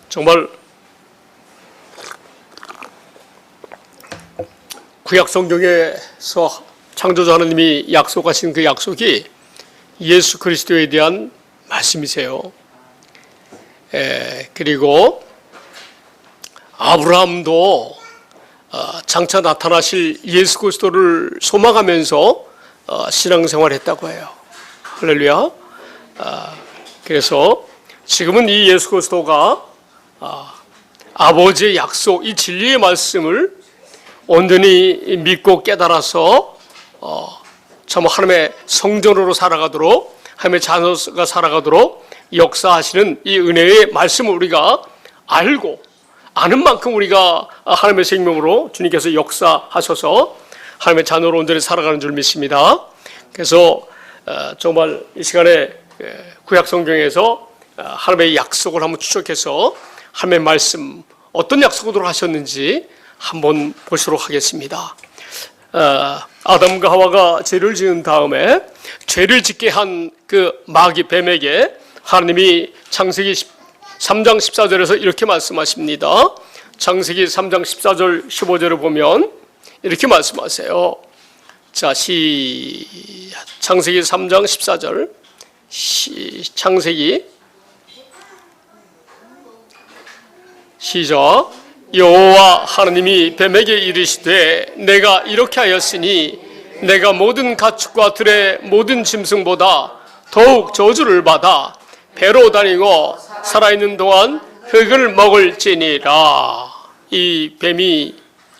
정말 구약 성경에서 창조주 하나님이 약속하신 그 약속이 예수 그리스도에 대한 말씀이세요. 그리고 아브라함도 장차 나타나실 예수 그리스도를 소망하면서 신앙생활을 했다고 해요. 할렐루야. 그래서 지금은 이 예수 그리스도가 아버지의 약속, 이 진리의 말씀을 온전히 믿고 깨달아서 참 하나님의 성전으로 살아가도록, 하나님의 자녀가 살아가도록 역사하시는 이 은혜의 말씀을 우리가 알고 아는 만큼 우리가 하나님의 생명으로 주님께서 역사하셔서 하나님의 자녀로 온전히 살아가는 줄 믿습니다. 그래서 정말 이 시간에 구약 성경에서 하나님의 약속을 한번 추적해서 하나님의 말씀 어떤 약속으로 하셨는지 한번 보시도록 하겠습니다. 아담과 하와가 죄를 지은 다음에 죄를 짓게 한 그 마귀 뱀에게 하나님이 창세기 3장 14절에서 이렇게 말씀하십니다. 창세기 3장 14절 15절을 보면 이렇게 말씀하세요. 자, 창세기 3장 14절 창세기 시작. 여호와 하나님이 뱀에게 이르시되 내가 이렇게 하였으니 내가 모든 가축과 들의 모든 짐승보다 더욱 저주를 받아 배로 다니고 살아있는 동안 흙을 먹을지니라. 이 뱀이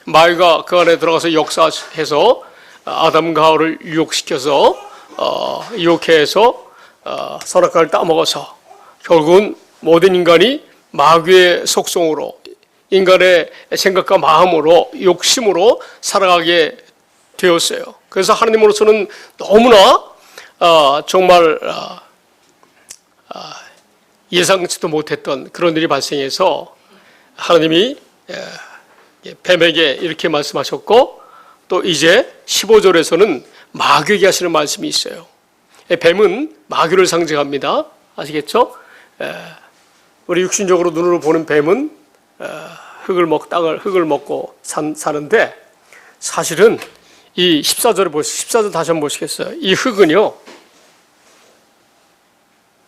마귀가 그 안에 들어가서 역사해서 아담과 하와를 유혹시켜서 유혹해서 선악과를 따먹어서 결국은 모든 인간이 마귀의 속성으로 인간의 생각과 마음으로 욕심으로 살아가게 되었어요. 그래서 하나님으로서는 너무나 정말 예상치도 못했던 그런 일이 발생해서 하나님이 뱀에게 이렇게 말씀하셨고, 또 이제 15절에서는 마귀에게 하시는 말씀이 있어요. 뱀은 마귀를 상징합니다. 아시겠죠? 우리 육신적으로 눈으로 보는 뱀은 흙을 먹고 사는데, 사실은 이 14절을 보시죠. 14절 다시 한번 보시겠어요? 이 흙은요,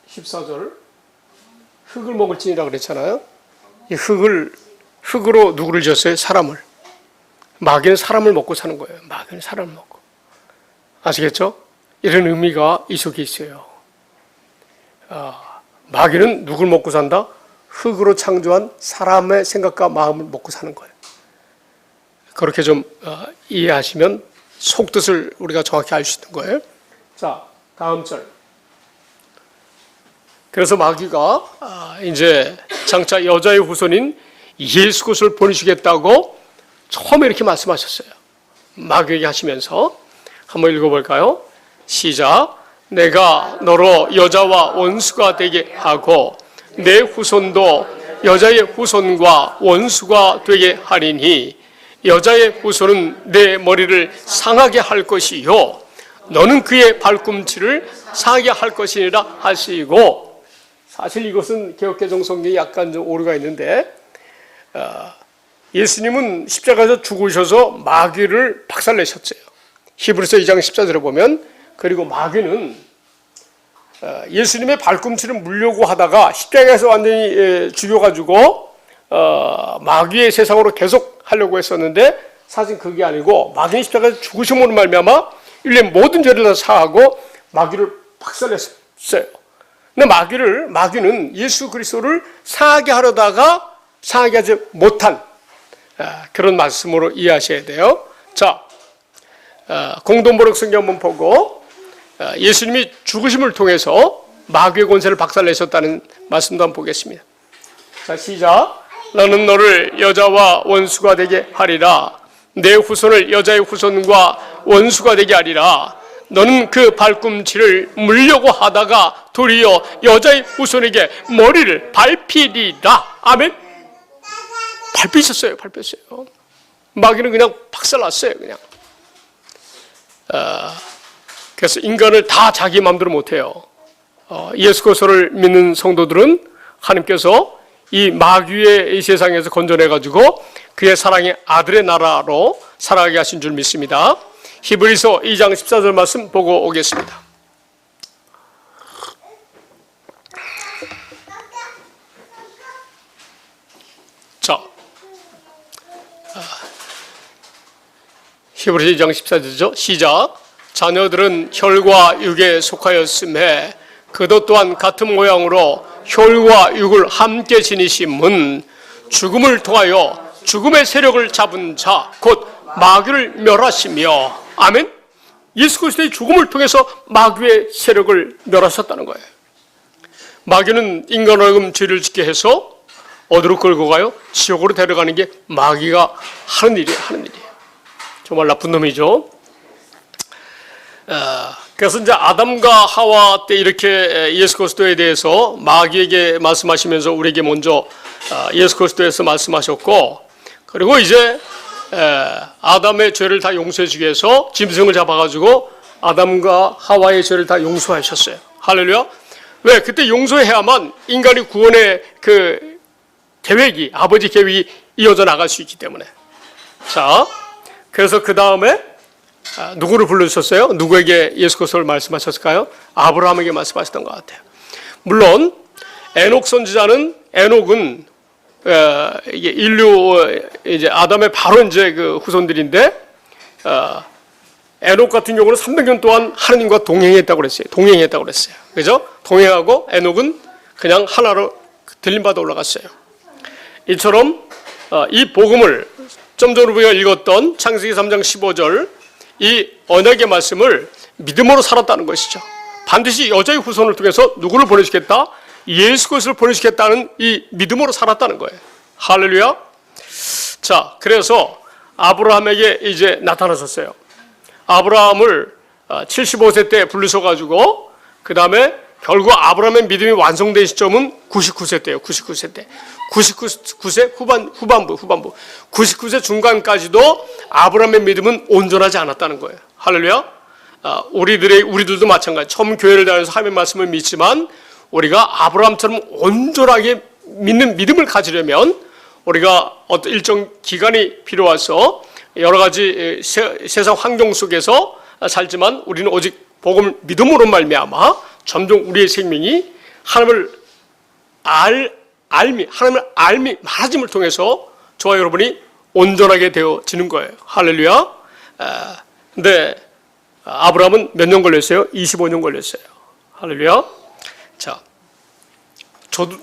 14절 흙을 먹을지니라 그랬잖아요. 이 흙으로 누구를 지었어요? 사람을. 마귀는 사람을 먹고 사는 거예요. 마귀는 사람을 먹고. 아시겠죠? 이런 의미가 이 속에 있어요. 마귀는 누굴 먹고 산다? 흙으로 창조한 사람의 생각과 마음을 먹고 사는 거예요. 그렇게 좀 이해하시면 속뜻을 우리가 정확히 알 수 있는 거예요. 자, 다음 절. 그래서 마귀가 이제 장차 여자의 후손인 예수 그리스도를 보내시겠다고 처음에 이렇게 말씀하셨어요. 마귀에게 하시면서 한번 읽어볼까요? 시작. 내가 너로 여자와 원수가 되게 하고 내 후손도 여자의 후손과 원수가 되게 하리니 여자의 후손은 내 머리를 상하게 할 것이요 너는 그의 발꿈치를 상하게 할 것이니라 하시고, 사실 이것은 개역개정 성경에 약간 좀 오류가 있는데, 예수님은 십자가에서 죽으셔서 마귀를 박살내셨어요. 히브리서 2장 14절에 보면, 그리고 마귀는 예수님의 발꿈치를 물려고 하다가 십자가에서 완전히 죽여가지고 마귀의 세상으로 계속 하려고 했었는데, 사실 그게 아니고 마귀는 십자가에서 죽으심으로 말미암아 인류의 모든 죄를 다 사하고 마귀를 박살냈어요. 근데 마귀는 예수 그리스도를 상하게 하려다가 상하게 하지 못한 그런 말씀으로 이해하셔야 돼요. 자, 공동번역 성경 한번 보고 예수님이 죽으심을 통해서 마귀의 권세를 박살내셨다는 말씀도 한번 보겠습니다. 자, 시작. 나는 너를 여자와 원수가 되게 하리라. 내 후손을 여자의 후손과 원수가 되게 하리라. 너는 그 발꿈치를 물려고 하다가 도리어 여자의 후손에게 머리를 밟히리라. 아멘. 밟히셨어요. 마귀는 그냥 박살났어요. 그냥. 그래서 인간을 다 자기 마음대로 못해요. 예수 그리스도를 믿는 성도들은 하나님께서 이 마귀의 이 세상에서 건져내가지고 그의 사랑의 아들의 나라로 살아가게 하신 줄 믿습니다. 히브리서 2장 14절 말씀 보고 오겠습니다. 자, 히브리서 2장 14절이죠. 시작. 자녀들은 혈과 육에 속하였음에 그도 또한 같은 모양으로 혈과 육을 함께 지니심은 죽음을 통하여 죽음의 세력을 잡은 자 곧 마귀를 멸하시며, 아멘. 예수 그리스도의 죽음을 통해서 마귀의 세력을 멸하셨다는 거예요. 마귀는 인간을 죄를 짓게 해서 어디로 끌고 가요? 지옥으로 데려가는 게 마귀가 하는 일이에요. 정말 나쁜 놈이죠. 그래서 이제 아담과 하와 때 이렇게 예수 그리스도에 대해서 마귀에게 말씀하시면서 우리에게 먼저 예수 그리스도에서 말씀하셨고, 그리고 이제 아담의 죄를 다 용서해 주기 위해서 짐승을 잡아가지고 아담과 하와의 죄를 다 용서하셨어요. 할렐루야. 왜? 그때 용서해야만 인간이 구원의 그 계획이, 아버지 계획이 이어져 나갈 수 있기 때문에. 자, 그래서 그 다음에 누구를 불러주셨어요? 누구에게 예수 그리스도를 말씀하셨을까요? 아브라함에게 말씀하셨던 것 같아요. 물론 에녹 선지자는, 에녹은 이게 인류 이제 아담의 바로 이제 그 후손들인데, 에녹 같은 경우는 300년 동안 하나님과 동행했다고 그랬어요. 그죠? 동행하고 에녹은 그냥 하나로 들림받아 올라갔어요. 이처럼 이 복음을 좀 전에 우리가 읽었던 창세기 3장 15절 이 언약의 말씀을 믿음으로 살았다는 것이죠. 반드시 여자의 후손을 통해서 누구를 보내주겠다? 예수 그리스도를 보내주겠다는 이 믿음으로 살았다는 거예요. 할렐루야. 자, 그래서 아브라함에게 이제 나타나셨어요. 아브라함을 75세 때 부르셔가지고 그 다음에 결국 아브라함의 믿음이 완성된 시점은 99세 때예요. 99세 때. 99세 후반부. 99세 중간까지도 아브라함의 믿음은 온전하지 않았다는 거예요. 할렐루야. 우리들도 마찬가지. 처음 교회를 다녀서 하나님의 말씀을 믿지만 우리가 아브라함처럼 온전하게 믿는 믿음을 가지려면 우리가 어떤 일정 기간이 필요해서 여러 가지 세상 환경 속에서 살지만 우리는 오직 복음을 믿음으로 말미암아 점점 우리의 생명이 하나님을 하나님을 알미 많아짐을 통해서 저와 여러분이 온전하게 되어지는 거예요. 할렐루야. 근데 아브라함은 몇 년 걸렸어요? 25년 걸렸어요. 할렐루야. 자,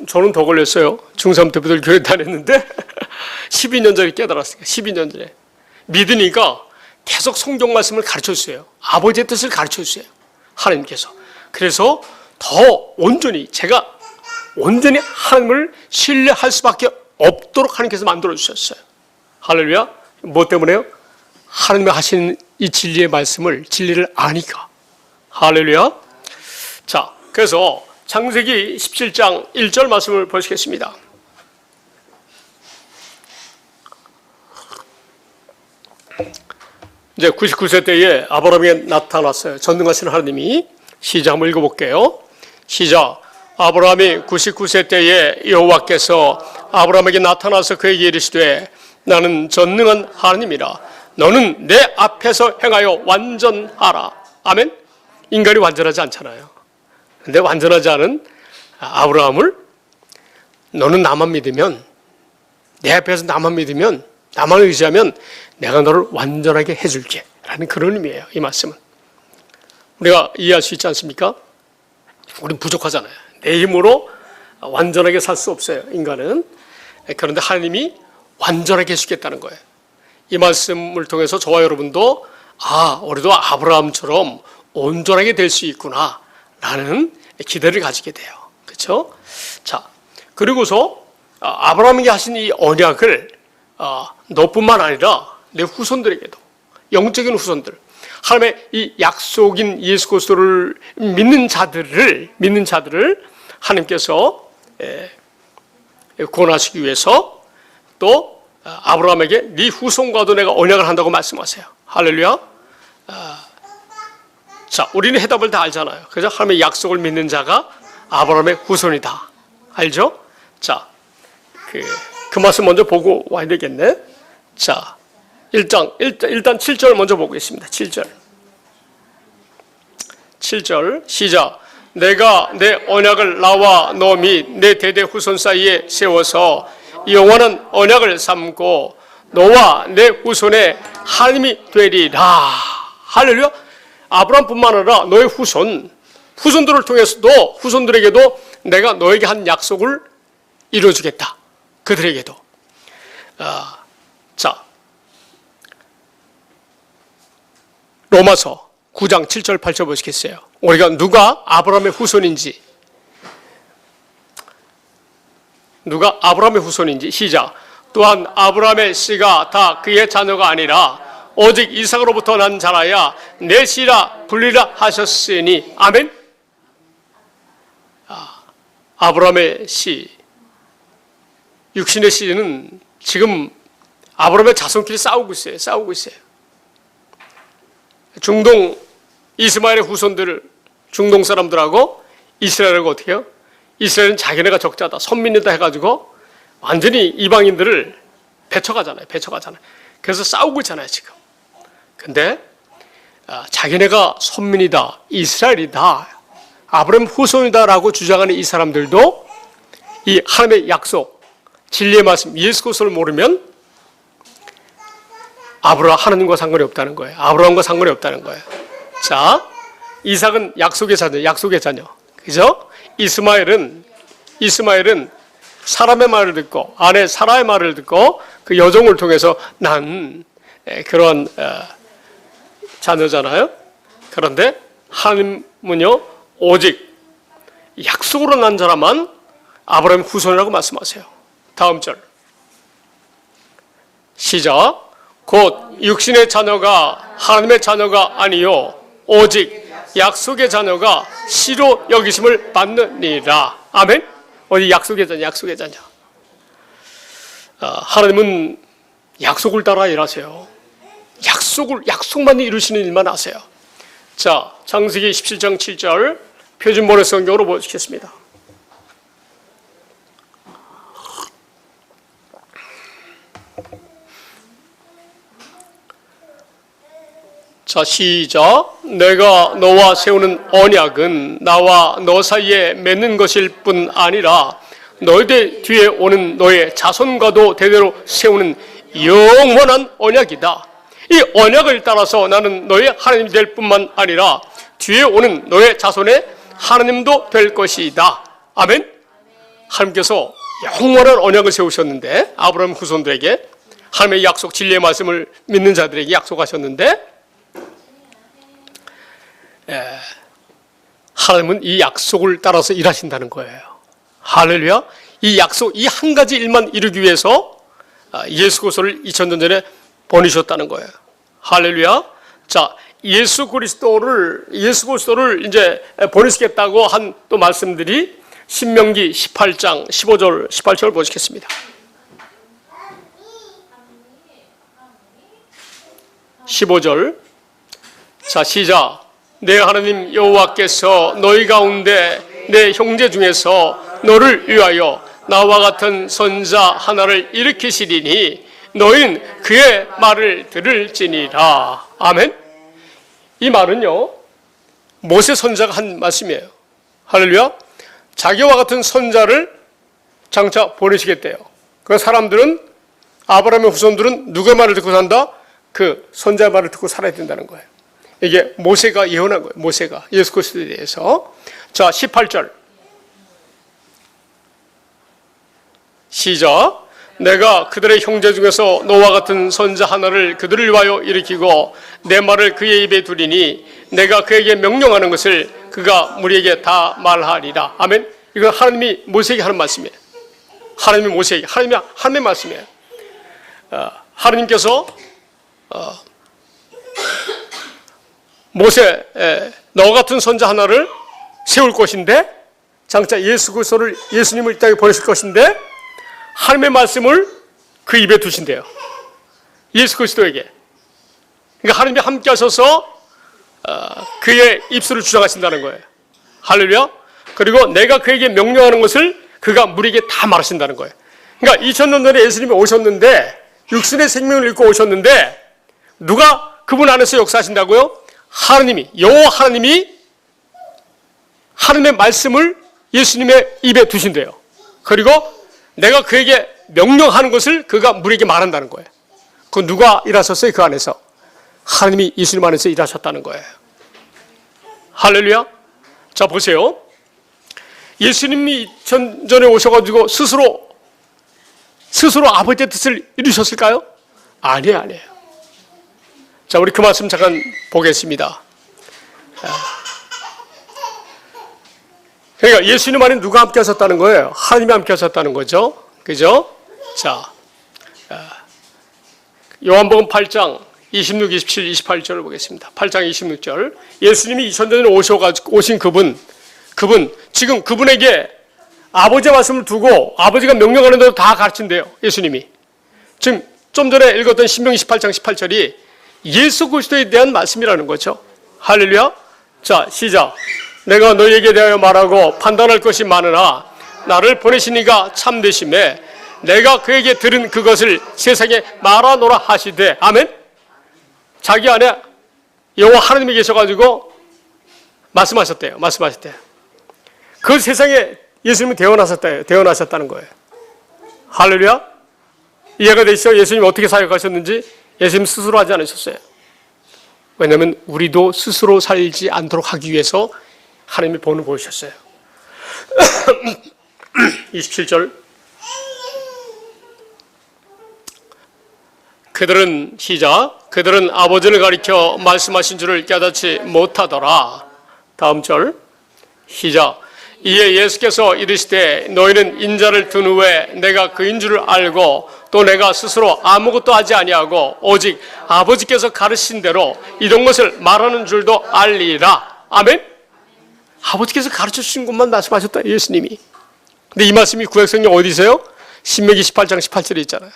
저는 더 걸렸어요. 중3 때부터 교회 다녔는데 12년 전에 깨달았어요. 12년 전에. 믿으니까 계속 성경 말씀을 가르쳐주세요. 아버지의 뜻을 가르쳐주세요. 하나님께서. 그래서 더 온전히 제가 온전히 하나님을 신뢰할 수밖에 없도록 하나님께서 만들어주셨어요. 할렐루야. 뭐 때문에요? 하나님이 하시는 이 진리의 말씀을, 진리를 아니까. 할렐루야. 자, 그래서 창세기 17장 1절 말씀을 보시겠습니다. 이제 99세 때에 아브라함에게 나타났어요. 전능하신 하나님이. 시작 한번 읽어볼게요. 시작. 아브라함이 99세 때에 여호와께서 아브라함에게 나타나서 그에게 이르시되 나는 전능한 하나님이라. 너는 내 앞에서 행하여 완전하라. 아멘. 인간이 완전하지 않잖아요. 근데 완전하지 않은 아브라함을 너는 나만 믿으면, 내 앞에서 나만 믿으면, 나만 의지하면 내가 너를 완전하게 해줄게 라는 그런 의미예요. 이 말씀은 우리가 이해할 수 있지 않습니까? 우리는 부족하잖아요. 내 힘으로 완전하게 살 수 없어요, 인간은. 그런데 하나님이 완전하게 해주겠다는 거예요. 이 말씀을 통해서 저와 여러분도 우리도 아브라함처럼 온전하게 될 수 있구나 라는 기대를 가지게 돼요. 그렇죠? 자, 그리고서 아브라함에게 하신 이 언약을 너뿐만 아니라 내 후손들에게도, 영적인 후손들, 하나님의 이 약속인 예수 그리스도를 믿는 자들을 하나님께서 구원하시기 위해서 또 아브라함에게 네 후손과도 내가 언약을 한다고 말씀하세요. 할렐루야. 자, 우리는 해답을 다 알잖아요. 그래서 하나님의 약속을 믿는 자가 아브라함의 후손이다. 알죠? 자, 그 말씀 먼저 보고 와야 되겠네. 자, 일단 7절 먼저 보겠습니다. 7절 시작. 내가 내 언약을 나와 너 및 내 대대 후손 사이에 세워서 영원한 언약을 삼고 너와 내 후손의 하나님이 되리라. 할렐루야. 아브라함뿐만 아니라 너의 후손들을 통해서도 후손들에게도 내가 너에게 한 약속을 이루어주겠다. 그들에게도. 자, 로마서 9장 7절 8절 보시겠어요? 우리가 누가 아브라함의 후손인지 시작. 또한 아브라함의 씨가 다 그의 자녀가 아니라 오직 이삭으로부터 난 자라야 내 씨라 불리라 하셨으니. 아멘. 아브라함의 씨, 육신의 씨는 지금 아브라함의 자손끼리 싸우고 있어요. 중동 이스마엘의 후손들, 중동 사람들하고 이스라엘하고 어떻게 해요? 이스라엘은 자기네가 적자다, 선민이다 해가지고 완전히 이방인들을 배척하잖아요. 그래서 싸우고 있잖아요, 지금. 근데 자기네가 선민이다, 이스라엘이다, 아브라함 후손이다라고 주장하는 이 사람들도 이 하나님의 약속, 진리의 말씀, 예수 그리스도를 모르면 하나님과 상관이 없다는 거예요. 아브라함과 상관이 없다는 거예요. 자, 이삭은 약속의 자녀. 그죠? 이스마엘은 사람의 말을 듣고, 아내 사라의 말을 듣고 그 여종을 통해서 난 그런 자녀잖아요. 그런데 하나님은요, 오직 약속으로 난 자라만 아브라함 후손이라고 말씀하세요. 다음 절 시작. 곧 육신의 자녀가 하나님의 자녀가 아니요 오직 약속의 자녀가 씨로 여기심을 받느니라. 아멘. 어디 약속의 자녀. 하나님은 약속을 따라 일하세요. 약속만 이루시는 일만 하세요. 자, 창세기 17장 7절 표준번역 성경으로 보시겠습니다. 자, 시작. 내가 너와 세우는 언약은 나와 너 사이에 맺는 것일 뿐 아니라 너희들 뒤에 오는 너의 자손과도 대대로 세우는 영원한 언약이다. 이 언약을 따라서 나는 너의 하나님이 될 뿐만 아니라 뒤에 오는 너의 자손의 하나님도 될 것이다. 아멘. 하나님께서 영원한 언약을 세우셨는데, 아브라함 후손들에게 하나님의 약속, 진리의 말씀을 믿는 자들에게 약속하셨는데, 하나님은 이 약속을 따라서 일하신다는 거예요. 할렐루야. 이 약속, 이 한 가지 일만 이루기 위해서 예수 그리스도를 2000년 전에 보내셨다는 거예요. 할렐루야. 자, 예수 그리스도를 이제 보내시겠다고 한 또 말씀들이 신명기 18장 15절 18절 보시겠습니다. 15절. 자, 시작. 내 하나님 여호와께서 너희 가운데 내 형제 중에서 너를 위하여 나와 같은 선자 하나를 일으키시리니 너희는 그의 말을 들을지니라. 아멘. 이 말은요, 모세 선자가 한 말씀이에요. 할렐루야. 자기와 같은 선자를 장차 보내시겠대요. 그 사람들은, 아브라함의 후손들은 누구의 말을 듣고 산다? 그 선자의 말을 듣고 살아야 된다는 거예요. 이게 모세가 예언한 거예요. 모세가 예수 그리스도에 대해서. 자, 18절 시작. 내가 그들의 형제 중에서 너와 같은 선자 하나를 그들을 위하여 일으키고 내 말을 그의 입에 두리니 내가 그에게 명령하는 것을 그가 무리에게 다 말하리라. 아멘. 이건 하나님이 모세에게 하는 말씀이에요. 하나님이 모세에게, 하나님의 말씀이에요. 하나님께서 모세, 너 같은 선자 하나를 세울 것인데, 장차 예수님을 이 땅에 보내실 것인데, 하나님의 말씀을 그 입에 두신대요. 예수 그리스도에게. 그러니까 하나님이 함께 하셔서 그의 입술을 주장하신다는 거예요. 할렐루야. 그리고 내가 그에게 명령하는 것을 그가 무리에게 다 말하신다는 거예요. 그러니까 2000년 전에 예수님이 오셨는데 육신의 생명을 입고 오셨는데 누가 그분 안에서 역사하신다고요? 하나님이, 여호와 하나님이 하나님의 말씀을 예수님의 입에 두신대요. 그리고 내가 그에게 명령하는 것을 그가 우리에게 말한다는 거예요. 그 누가 일하셨어요? 그 안에서 하나님이 예수님 안에서 일하셨다는 거예요. 할렐루야. 자, 보세요. 예수님이 2000년 전에 오셔가지고 스스로 아버지의 뜻을 이루셨을까요? 아니에요. 자, 우리 그 말씀 잠깐 보겠습니다. 그러니까 예수님 안에 누가 함께 하셨다는 거예요? 하나님이 함께 하셨다는 거죠. 그죠? 자, 요한복음 8장 26, 27, 28절을 보겠습니다. 8장 26절. 예수님이 2000년 전에 오신 그분, 지금 그분에게 아버지의 말씀을 두고 아버지가 명령하는 대로 다 가르친대요. 예수님이. 지금 좀 전에 읽었던 신명기 18장 18절이 예수 그리스도에 대한 말씀이라는 거죠. 할렐루야. 자, 시작. 내가 너희에게 대하여 말하고 판단할 것이 많으나 나를 보내신 이가 참되심에 내가 그에게 들은 그것을 세상에 말하노라 하시되. 아멘. 자기 안에 여호와 하나님이 계셔가지고 말씀하셨대요. 그 세상에 예수님이 태어나셨다는 거예요. 할렐루야. 이해가 되시죠? 예수님 어떻게 사역하셨는지 예수님 스스로 하지 않으셨어요. 왜냐하면 우리도 스스로 살지 않도록 하기 위해서 하나님이 본을 보이셨어요. 27절. 그들은 아버지를 가리켜 말씀하신 줄을 깨닫지 못하더라. 다음 절. 시작. 이에 예수께서 이르시되 너희는 인자를 둔 후에 내가 그인 줄을 알고 또 내가 스스로 아무것도 하지 아니하고 오직 아버지께서 가르친 대로 이런 것을 말하는 줄도 알리라. 아멘. 아버지께서 가르쳐 주신 것만 말씀하셨다, 예수님이. 근데 이 말씀이 구약성경 어디 있어요? 신명기 18장 18절에 있잖아요.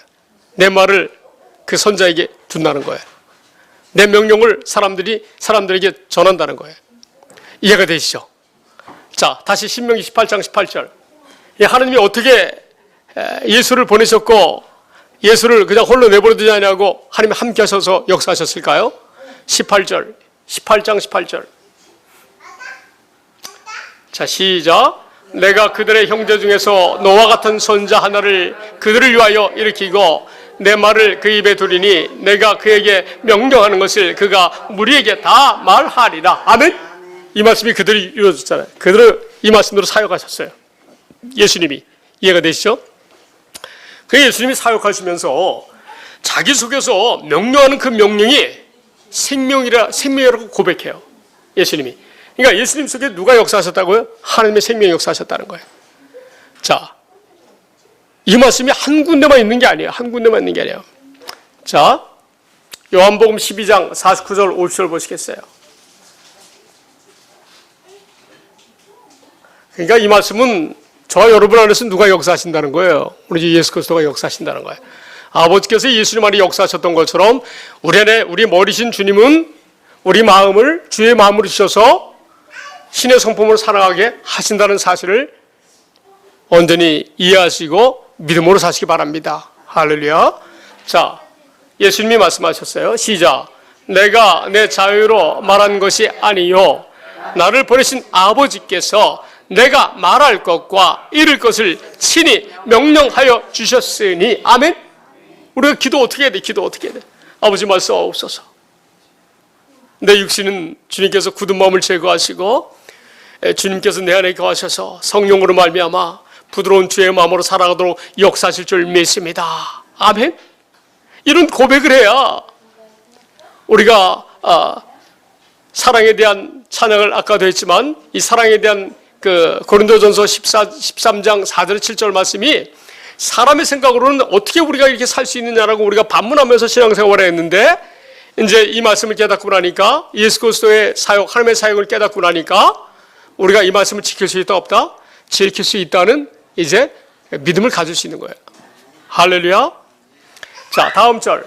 내 말을 그 선자에게 둔다는 거예요. 내 명령을 사람들에게 전한다는 거예요. 이해가 되시죠? 자, 다시 신명기 18장 18절. 하나님이 어떻게 예수를 보내셨고 예수를 그냥 홀로 내버려두지 않냐고 하나님이 함께 하셔서 역사하셨을까요? 18절. 18장 18절. 자, 시작. 내가 그들의 형제 중에서 너와 같은 선자 하나를 그들을 위하여 일으키고 내 말을 그 입에 두리니 내가 그에게 명령하는 것을 그가 우리에게 다 말하리라. 아멘. 이 말씀이 그들이 이루어졌잖아요. 그들은 이 말씀대로 사역하셨어요. 예수님이. 이해가 되시죠? 그 예수님이 사역하시면서 자기 속에서 명령하는 그 명령이 생명이라고 고백해요. 예수님이. 그러니까 예수님 속에 누가 역사하셨다고요? 하나님의 생명이 역사하셨다는 거예요. 자, 이 말씀이 한 군데만 있는 게 아니에요. 자, 요한복음 12장 49절 50절 보시겠어요? 그러니까 이 말씀은 저와 여러분 안에서 누가 역사하신다는 거예요? 우리 예수 그리스도가 역사하신다는 거예요. 아버지께서 예수님 안에 역사하셨던 것처럼 우리 안에 우리 머리신 주님은 우리 마음을 주의 마음으로 주셔서 신의 성품으로 살아가게 하신다는 사실을 온전히 이해하시고 믿음으로 사시기 바랍니다. 할렐루야. 자, 예수님이 말씀하셨어요. 시작. 내가 내 자유로 말한 것이 아니요 나를 보내신 아버지께서 내가 말할 것과 이룰 것을 친히 명령하여 주셨으니. 아멘. 우리가 기도 어떻게 해야 돼? 아버지 말씀하옵소서. 내 육신은 주님께서 굳은 마음을 제거하시고 주님께서 내 안에 거하셔서 성령으로 말미암아 부드러운 주의 마음으로 살아가도록 역사하실 줄 믿습니다. 아멘. 이런 고백을 해야 우리가 사랑에 대한 찬양을 아까도 했지만 이 사랑에 대한 그 고린도전서 13장 4절 7절 말씀이 사람의 생각으로는 어떻게 우리가 이렇게 살 수 있느냐라고 우리가 반문하면서 신앙생활을 했는데 이제 이 말씀을 깨닫고 나니까 예수 그리스도의 사역, 하나님의 사역을 깨닫고 나니까 우리가 이 말씀을 지킬 수 있다 없다? 지킬 수 있다는 이제 믿음을 가질 수 있는 거예요. 할렐루야. 자, 다음 절.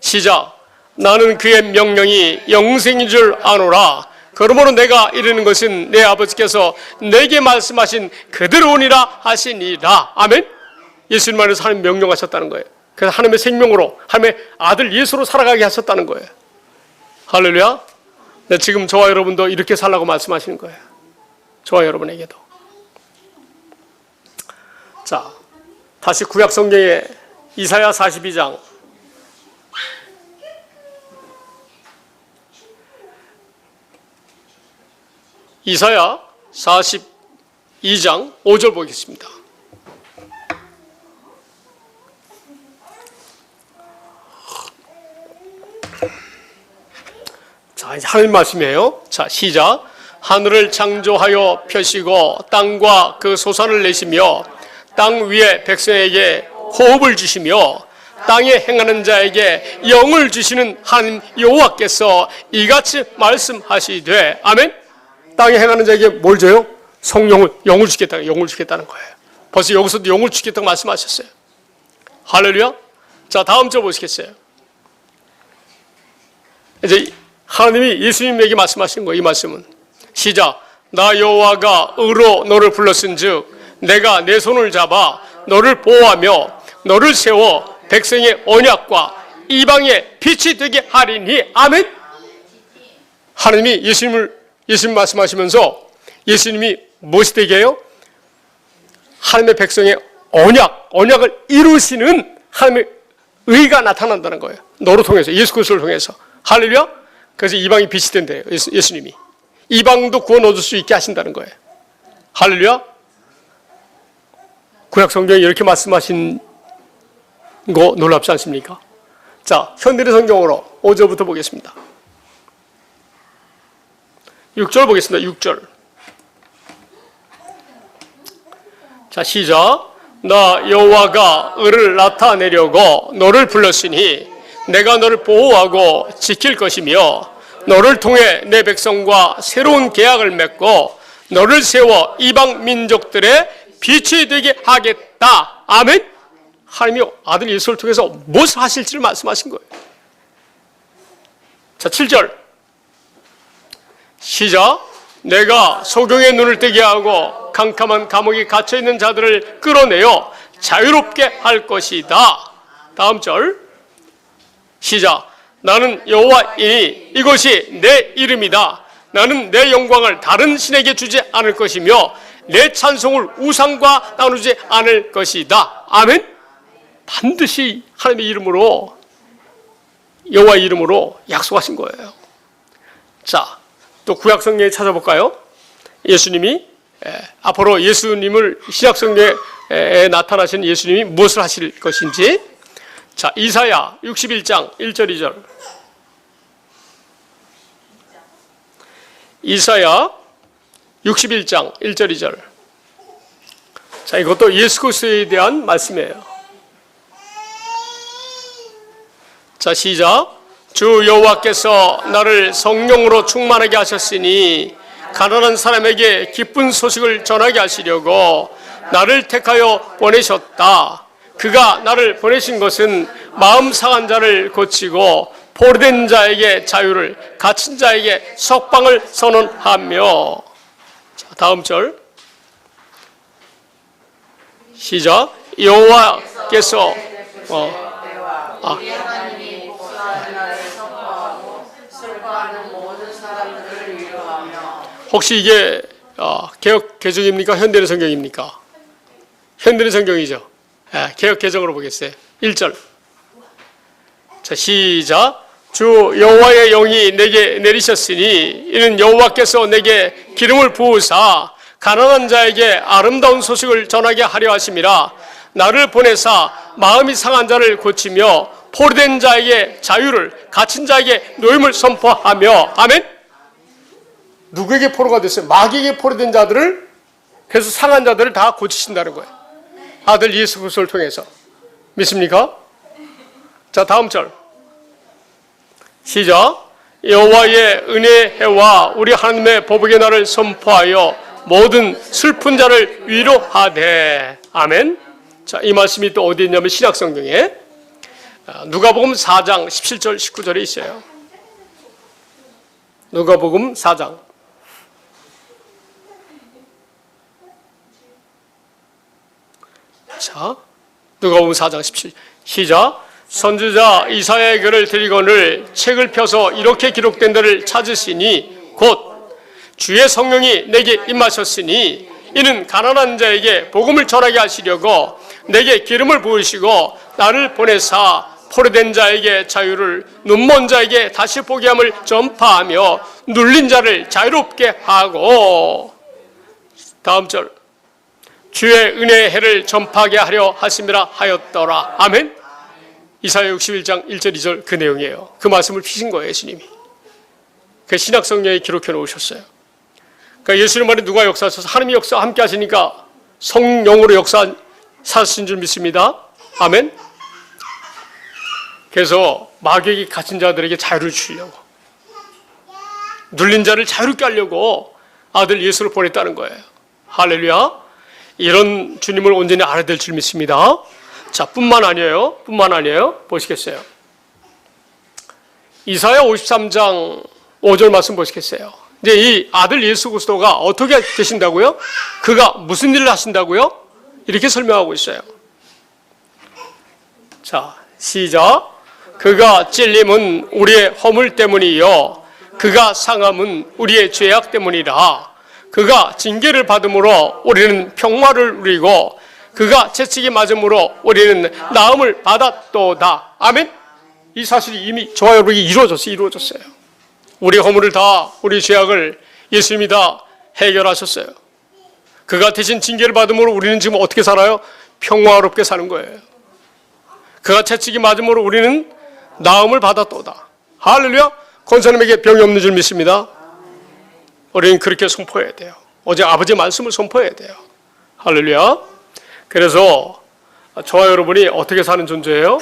시작. 나는 그의 명령이 영생인 줄 아노라. 그러므로 내가 이르는 것은 내 아버지께서 내게 말씀하신 그대로 오니라 하시니라. 아멘. 예수님 안에서 하나님 명령하셨다는 거예요. 그래서 하나님의 생명으로, 하나님의 아들 예수로 살아가게 하셨다는 거예요. 할렐루야. 네, 지금 저와 여러분도 이렇게 살라고 말씀하시는 거예요. 저와 여러분에게도. 자, 다시 구약 성경에 이사야 42장. 이사야 42장 5절 보겠습니다. 자, 이제 하나님 말씀이에요. 자, 시작. 하늘을 창조하여 펴시고 땅과 그 소산을 내시며 땅 위에 백성에게 호흡을 주시며 땅에 행하는 자에게 영을 주시는 하나님 여호와께서 이같이 말씀하시되. 아멘. 땅에 행하는 자에게 뭘 줘요? 성령을, 영을 주겠다는 거예요. 벌써 여기서도 영을 주겠다고 말씀하셨어요. 할렐루야. 자, 다음 절 보시겠어요? 이제 하나님이 예수님에게 말씀하시는 거예요. 이 말씀은 시작. 나 여호와가 의로 너를 불렀은즉 내가 내 손을 잡아 너를 보호하며 너를 세워 백성의 언약과 이방의 빛이 되게 하리니. 아멘. 하나님이 예수님 말씀하시면서 예수님이 무엇이 되게 해요? 하나님의 백성의 언약을 이루시는 하나님의 의가 나타난다는 거예요. 너로 통해서, 예수 그리스도를 통해서. 할렐루야. 그래서 이방이 빛이 된대요. 예수님이 이방도 구원 얻을 수 있게 하신다는 거예요. 할렐루야. 구약 성경에 이렇게 말씀하신 거 놀랍지 않습니까? 자, 현대의 성경으로 5절부터 보겠습니다. 6절 보겠습니다. 6절. 자, 시작. 나 여호와가 의를 나타내려고 너를 불렀으니 내가 너를 보호하고 지킬 것이며 너를 통해 내 백성과 새로운 계약을 맺고 너를 세워 이방 민족들의 빛이 되게 하겠다. 아멘. 하나님이 아들 예수를 통해서 무엇을 하실지를 말씀하신 거예요. 자, 7절. 시작. 내가 소경의 눈을 뜨게 하고 캄캄한 감옥에 갇혀있는 자들을 끌어내어 자유롭게 할 것이다. 다음 절. 시작. 나는 여호와이니 이것이 내 이름이다. 나는 내 영광을 다른 신에게 주지 않을 것이며 내 찬송을 우상과 나누지 않을 것이다. 아멘. 반드시 하나님의 이름으로, 여호와의 이름으로 약속하신 거예요. 자, 또 구약 성경에 찾아볼까요? 예수님이 앞으로 예수님을 신약 성경에 나타나신 예수님이 무엇을 하실 것인지. 자, 이사야 61장 1절 2절. 이사야 61장 1절 2절. 자, 이것도 예수 그리스도에 대한 말씀이에요. 자, 시작. 주 여호와께서 나를 성령으로 충만하게 하셨으니 가난한 사람에게 기쁜 소식을 전하게 하시려고 나를 택하여 보내셨다. 그가 나를 보내신 것은 마음 상한 자를 고치고 포로된 자에게 자유를, 갇힌 자에게 석방을 선언하며. 자, 다음 절. 시작. 여호와께서 혹시 이게 개역 개정입니까? 현대의 성경입니까? 현대의 성경이죠. 개역 개정으로 보겠어요. 1절. 자, 시작. 주 여호와의 영이 내게 내리셨으니 이는 여호와께서 내게 기름을 부으사 가난한 자에게 아름다운 소식을 전하게 하려 하심이라. 나를 보내사 마음이 상한 자를 고치며 포로된 자에게 자유를, 갇힌 자에게 노임을 선포하며. 아멘. 누구에게 포로가 됐어요? 마귀에게 포로된 자들을, 그래서 상한 자들을 다 고치신다는 거예요. 아들 예수 그리스도를 통해서. 믿습니까? 자, 다음 절. 시작. 여호와의 은혜의 해와 우리 하나님의 보복의 날을 선포하여 모든 슬픈 자를 위로하되. 아멘. 자, 이 말씀이 또 어디 있냐면 신약 성경에 누가복음 4장 17절 19절에 있어요. 누가복음 4장. 자, 누가복음 4장 17. 시작. 선지자 이사야의 글을 드리거늘 책을 펴서 이렇게 기록된 데를 찾으시니 곧 주의 성령이 내게 임하셨으니 이는 가난한 자에게 복음을 전하게 하시려고 내게 기름을 부으시고 나를 보내사 포로된 자에게 자유를, 눈먼 자에게 다시 보게 함을 전파하며 눌린 자를 자유롭게 하고. 다음 절. 주의 은혜의 해를 전파하게 하려 하심이라 하였더라. 아멘. 이사야 61장 1절 2절 그 내용이에요. 그 말씀을 피신 거예요, 예수님이. 그 신약성경에 기록해 놓으셨어요. 그러니까 예수님 말에 누가 역사하셔서 하나님이 역사 함께 하시니까 성령으로 역사하신 줄 믿습니다. 아멘. 그래서 마귀에게 갇힌 자들에게 자유를 주려고, 눌린 자를 자유롭게 하려고 아들 예수를 보냈다는 거예요. 할렐루야. 이런 주님을 온전히 알아야 될 줄 믿습니다. 자, 뿐만 아니에요. 보시겠어요? 이사야 53장 5절 말씀 보시겠어요? 이제 이 아들 예수 그리스도가 어떻게 되신다고요? 그가 무슨 일을 하신다고요? 이렇게 설명하고 있어요. 자, 시작. 그가 찔림은 우리의 허물 때문이요 그가 상함은 우리의 죄악 때문이라. 그가 징계를 받음으로 우리는 평화를 누리고 그가 채찍이 맞음으로 우리는 나음을 받았도다. 아멘. 이 사실이 이미 저와 여러분에게 이루어졌어요. 우리 허물을 다, 우리 죄악을 예수님이 다 해결하셨어요. 그가 대신 징계를 받음으로 우리는 지금 어떻게 살아요? 평화롭게 사는 거예요. 그가 채찍이 맞음으로 우리는 나음을 받았도다. 할렐루야. 권사님에게 병이 없는 줄 믿습니다. 우리는 그렇게 선포해야 돼요. 어제 아버지의 말씀을 선포해야 돼요. 할렐루야. 그래서 저와 여러분이 어떻게 사는 존재예요?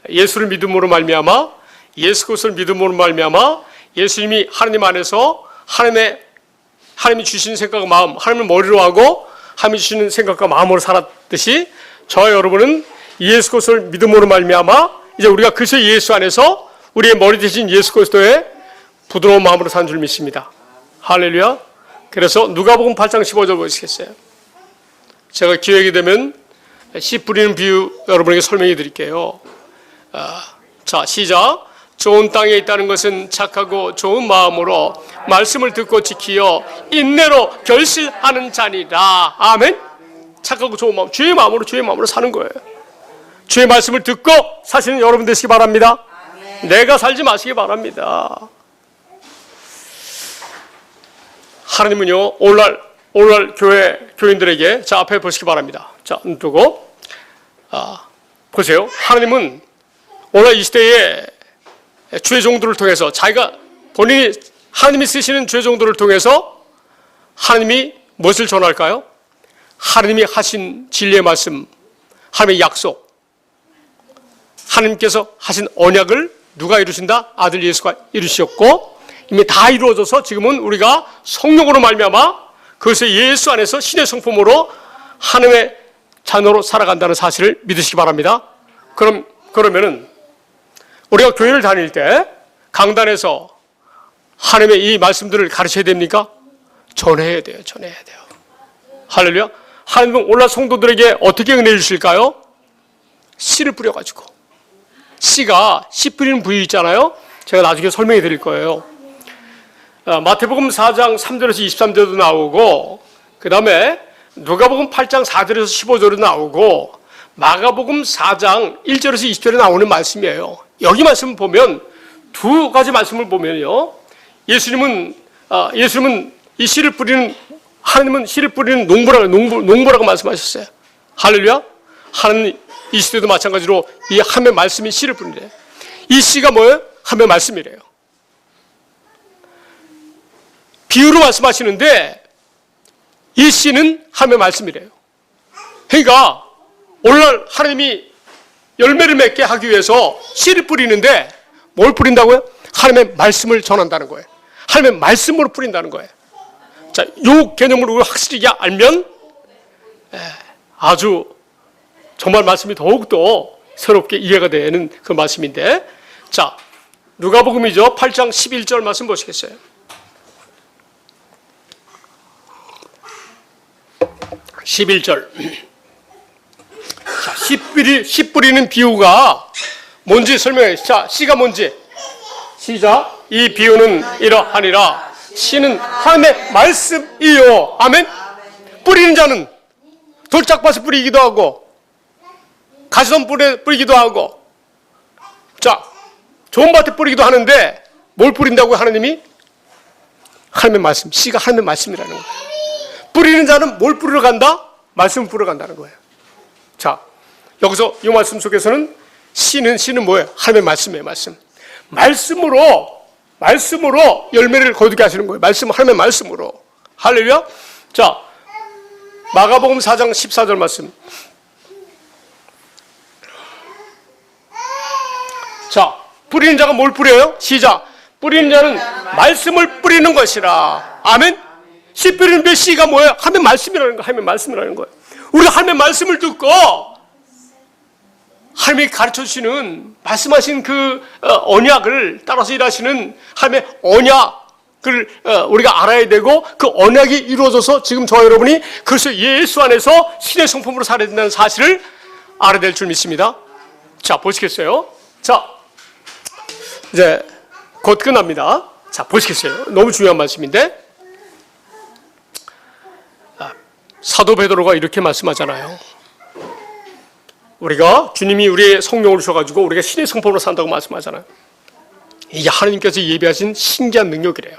예수를 믿음으로 말미암아, 예수 그리스도를 믿음으로 말미암아 예수님이 하나님 안에서 하나님이 주신 생각과 마음, 하나님을 머리로 하고 하나님이 주시는 생각과 마음으로 살았듯이 저와 여러분은 예수 그리스도를 믿음으로 말미암아 이제 우리가 그리스도 예수 안에서 우리의 머리 대신 예수 그리스도의 부드러운 마음으로 사는 줄 믿습니다. 할렐루야. 그래서 누가복음 8장 15절 보시겠어요? 제가 기회가 되면 씨 뿌리는 비유 여러분에게 설명해 드릴게요. 자, 시작. 좋은 땅에 있다는 것은 착하고 좋은 마음으로 말씀을 듣고 지키어 인내로 결실하는 자니라. 아멘. 착하고 좋은 마음, 주의 마음으로 사는 거예요. 주의 말씀을 듣고 사시는 여러분 되시기 바랍니다. 내가 살지 마시기 바랍니다. 하나님은요, 오늘날 교인들에게, 자, 앞에 보시기 바랍니다. 자, 눈 뜨고, 보세요. 하나님은 오늘 이 시대에 주의 종들을 통해서 본인이 하나님이 쓰시는 주의 종들을 통해서 하나님이 무엇을 전할까요? 하나님이 하신 진리의 말씀, 하나님의 약속, 하나님께서 하신 언약을 누가 이루신다? 아들 예수가 이루셨고 이미 다 이루어져서 지금은 우리가 성령으로 말미암아 그것의 예수 안에서 신의 성품으로 하나님의 자녀로 살아간다는 사실을 믿으시기 바랍니다. 그러면은 우리가 교회를 다닐 때 강단에서 하나님의 이 말씀들을 가르쳐야 됩니까? 전해야 돼요. 할렐루야. 하나님은 오늘날 성도들에게 어떻게 은혜 주실까요? 씨를 뿌려가지고, 씨가 씨 뿌리는 부위 있잖아요. 제가 나중에 설명해 드릴 거예요. 마태복음 4장 3절에서 23절도 나오고, 그 다음에 누가복음 8장 4절에서 15절도 나오고, 마가복음 4장 1절에서 20절에 나오는 말씀이에요. 여기 말씀을 보면 두 가지 말씀을 보면요, 예수님은 이 씨를 뿌리는, 하나님은 씨를 뿌리는 농부라고 말씀하셨어요. 할렐루야. 하나님 이 시대도 마찬가지로 이 하나님의 말씀이 씨를 뿌리래. 이 씨가 뭐예요? 하나님의 말씀이래요. 비유로 말씀하시는데 이 씨는 하나님의 말씀이래요. 그러니까 오늘날 하나님이 열매를 맺게 하기 위해서 씨를 뿌리는데 뭘 뿌린다고요? 하나님의 말씀을 전한다는 거예요. 하나님의 말씀으로 뿌린다는 거예요. 자, 이 개념을 우리가 확실히 알면 아주 정말 말씀이 더욱더 새롭게 이해가 되는 그 말씀인데, 자, 누가복음이죠. 8장 11절 말씀 보시겠어요? 11절. 자, 씨 뿌리는 비유가 뭔지 설명해. 자, 씨가 뭔지. 시작. 이 비유는 이러하니라. 씨는 하나님의 말씀이요. 아멘. 뿌리는 자는 돌짝밭에 뿌리기도 하고 가시덤 뿌리기도 하고, 자, 좋은 밭에 뿌리기도 하는데 뭘 뿌린다고요? 하나님이? 하나님의 말씀. 씨가 하나님의 말씀이라는 거예요. 뿌리는 자는 뭘 뿌리러 간다? 말씀을 뿌리러 간다는 거예요. 자, 여기서 이 말씀 속에서는 씨는 뭐예요? 하나님의 말씀이에요. 말씀으로 열매를 거두게 하시는 거예요. 하나님의 말씀으로. 할렐루야. 자, 마가복음 4장 14절 말씀. 자, 뿌리는 자가 뭘 뿌려요? 시작. 뿌리는 자는 말씀을 뿌리는 것이라. 아멘. 씨 뿌리는 데 씨가 뭐예요? 하나님의 말씀이라는 거예요. 우리가 하나님의 말씀을 듣고 하나님이 가르쳐 주시는, 말씀하신 그 언약을 따라서 일하시는 하나님의 언약을 우리가 알아야 되고, 그 언약이 이루어져서 지금 저와 여러분이 그리스도 예수 안에서 신의 성품으로 살아야 된다는 사실을 알아야 될 줄 믿습니다. 자, 보시겠어요? 자, 이제 곧 끝납니다. 자, 보시겠어요? 너무 중요한 말씀인데, 사도 베드로가 이렇게 말씀하잖아요. 우리가 주님이 우리의 성령을 주셔가지고 우리가 신의 성품으로 산다고 말씀하잖아요. 이게 하나님께서 예비하신 신기한 능력이래요.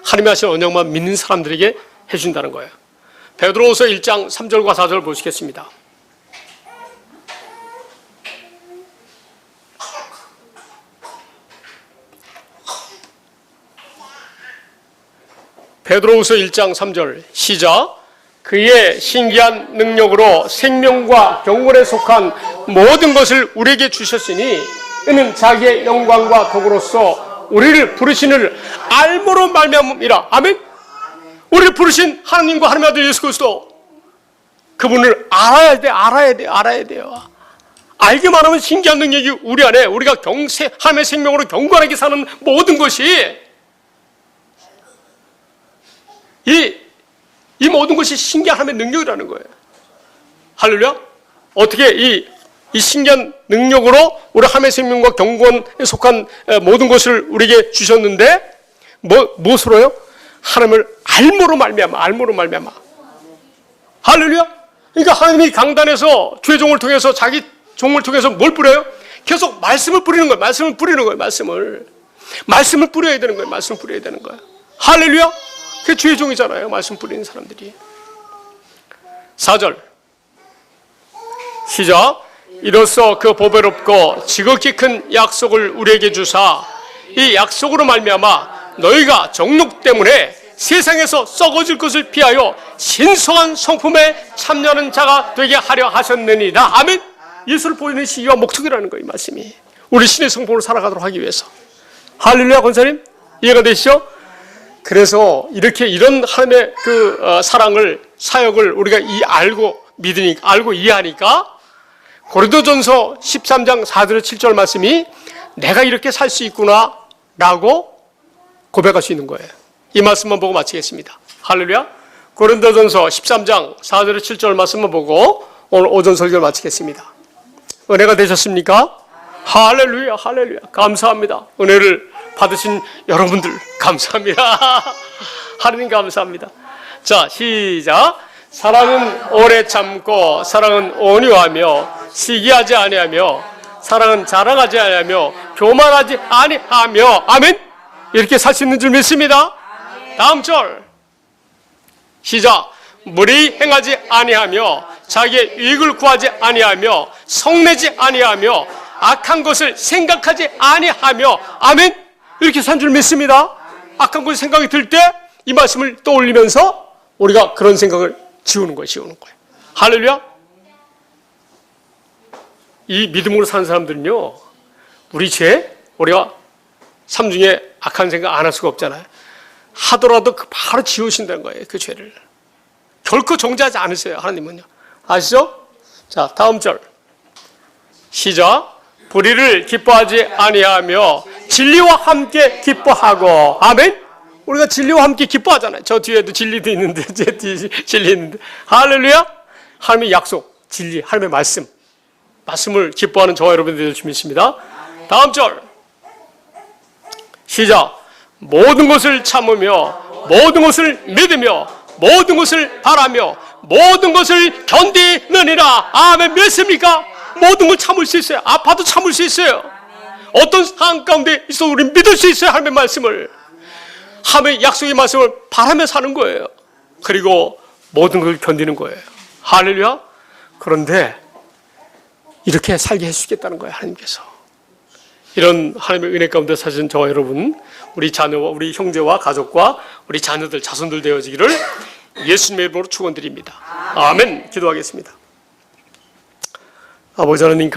하나님이 하신 언약만 믿는 사람들에게 해준다는 거예요. 베드로후서 1장 3절과 4절 보시겠습니다. 베드로후서 1장 3절 시작. 그의 신기한 능력으로 생명과 경건에 속한 모든 것을 우리에게 주셨으니 이는 자기의 영광과 덕으로서 우리를 부르시는 알므로 말미암음이라. 아멘. 우리를 부르신 하나님과 하나님의 아들 예수 그리스도, 그분을 알아야 돼요. 알기만 하면 신기한 능력이 우리 안에, 우리가 하나님의 생명으로 경건하게 사는 모든 것이, 이 모든 것이 신기한 하나님의 능력이라는 거예요. 할렐루야. 어떻게 이 신기한 능력으로 우리 하나님의 생명과 경건에 속한 모든 것을 우리에게 주셨는데, 무엇으로요? 하나님을 알므로 말미암아. 할렐루야. 그러니까 하나님이 강단에서 주의 종을 통해서, 자기 종을 통해서 뭘 뿌려요? 계속 말씀을 뿌리는 거예요. 말씀을 뿌려야 되는 거예요. 할렐루야. 그게 주의 종이잖아요. 말씀 뿌리는 사람들이. 4절 시작. 이로써 그 보배롭고 지극히 큰 약속을 우리에게 주사 이 약속으로 말미암아 너희가 정욕 때문에 세상에서 썩어질 것을 피하여 신성한 성품에 참여하는 자가 되게 하려 하셨느니라. 아멘. 예수를 보이는 시기와 목적이라는 거예요. 이 말씀이 우리 신의 성품으로 살아가도록 하기 위해서. 할렐루야. 권사님 이해가 되시죠? 그래서 이런 하나님의 그 사랑을, 사역을 우리가 알고 이해하니까 고린도전서 13장 4절 7절 말씀이 내가 이렇게 살 수 있구나 라고 고백할 수 있는 거예요. 이 말씀만 보고 마치겠습니다. 할렐루야. 고린도전서 13장 4절 7절 말씀만 보고 오늘 오전 설교를 마치겠습니다. 은혜가 되셨습니까? 할렐루야. 감사합니다. 은혜를 받으신 여러분들 감사합니다. 하나님 감사합니다. 자, 시작. 사랑은 오래 참고 사랑은 온유하며 시기하지 아니하며 사랑은 자랑하지 아니하며 교만하지 아니하며. 아멘. 이렇게 살 수 있는 줄 믿습니다. 다음 절 시작. 무리 행하지 아니하며 자기의 이익을 구하지 아니하며 성내지 아니하며 악한 것을 생각하지 아니하며. 아멘. 이렇게 산 줄 믿습니다. 악한 것 생각이 들 때 이 말씀을 떠올리면서 우리가 그런 생각을 지우는 거예요. 할렐루야. 이 믿음으로 사는 사람들은요, 우리가 삶 중에 악한 생각 안 할 수가 없잖아요. 하더라도 바로 지우신다는 거예요. 그 죄를 결코 정죄하지 않으세요. 하나님은요. 아시죠? 자, 다음 절 시작. 불의를 기뻐하지 아니하며 진리와 함께 기뻐하고. 아멘. 우리가 진리와 함께 기뻐하잖아요. 저 뒤에도 진리도 있는데, 제 뒤에 진리 있는데. 할렐루야. 하나님의 약속, 진리, 하나님의 말씀을 기뻐하는 저와 여러분들 될 줄 믿습니다. 다음 절 시작. 모든 것을 참으며 모든 것을 믿으며 모든 것을 바라며 모든 것을 견디느니라. 아멘. 믿습니까? 모든 걸 참을 수 있어요. 아파도 참을 수 있어요. 어떤 상황 가운데 있어도 우리는 믿을 수 있어요. 하나님의 말씀을, 하나님의 약속의 말씀을 바라며 사는 거예요. 그리고 모든 걸 견디는 거예요. 할렐루야. 그런데 이렇게 살게 해주시겠다는 거예요. 하나님께서. 이런 하나님의 은혜 가운데 사신 저와 여러분, 우리 자녀와 우리 형제와 가족과 우리 자녀들, 자손들 되어지기를 예수님의 이름으로 축원드립니다. 아멘. 기도하겠습니다. 아버지 하나님,